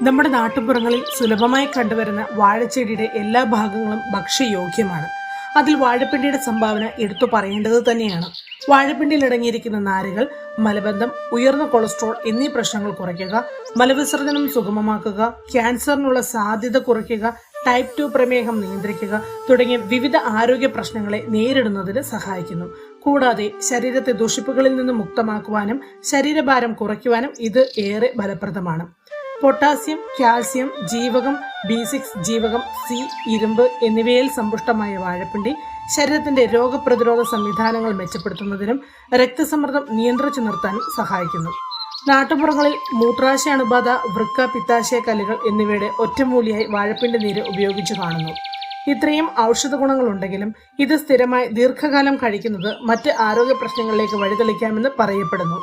നമ്മുടെ നാട്ടുപുറങ്ങളിൽ സുലഭമായി കണ്ടുവരുന്ന വാഴച്ചെടിയുടെ എല്ലാ ഭാഗങ്ങളും ഭക്ഷ്യയോഗ്യമാണ്. അതിൽ വാഴപ്പിണ്ടിയുടെ സംഭാവന എടുത്തു പറയേണ്ടത് തന്നെയാണ്. വാഴപ്പിണ്ടിയിൽ അടങ്ങിയിരിക്കുന്ന നാരുകൾ മലബന്ധം, ഉയർന്ന കൊളസ്ട്രോൾ എന്നീ പ്രശ്നങ്ങൾ കുറയ്ക്കുക, മലവിസർജനം സുഗമമാക്കുക, ക്യാൻസറിനുള്ള സാധ്യത കുറയ്ക്കുക, ടൈപ്പ് 2 പ്രമേഹം നിയന്ത്രിക്കുക തുടങ്ങിയ വിവിധ ആരോഗ്യ പ്രശ്നങ്ങളെ നേരിടുന്നതിന് സഹായിക്കുന്നു. കൂടാതെ ശരീരത്തെ ദൂഷിപ്പുകളിൽ നിന്ന് മുക്തമാക്കുവാനും ശരീരഭാരം കുറയ്ക്കുവാനും ഇത് ഏറെ ഫലപ്രദമാണ്. പൊട്ടാസ്യം, കാൽസ്യം, ജീവകം B6, ജീവകം C, ഇരുമ്പ് എന്നിവയിൽ സമ്പുഷ്ടമായ വാഴപ്പിണ്ടി ശരീരത്തിന്റെ രോഗപ്രതിരോധ സംവിധാനങ്ങൾ മെച്ചപ്പെടുത്തുന്നതിനും രക്തസമ്മർദ്ദം നിയന്ത്രിച്ചു നിർത്താനും സഹായിക്കുന്നു. നാട്ടുപുറങ്ങളിൽ മൂത്രാശയ അണുബാധ, വൃക്ക, പിത്താശയ കല്ലുകൾ എന്നിവയുടെ ഒറ്റമൂലിയായി വാഴപ്പിണ്ടി നീര് ഉപയോഗിച്ചു കാണുന്നു. ഇത്രയും ഔഷധ ഗുണങ്ങളുണ്ടെങ്കിലും ഇത് സ്ഥിരമായി ദീർഘകാലം കഴിക്കുന്നത് മറ്റ് ആരോഗ്യ പ്രശ്നങ്ങളിലേക്ക് വഴിതെളിക്കാമെന്ന് പറയപ്പെടുന്നു.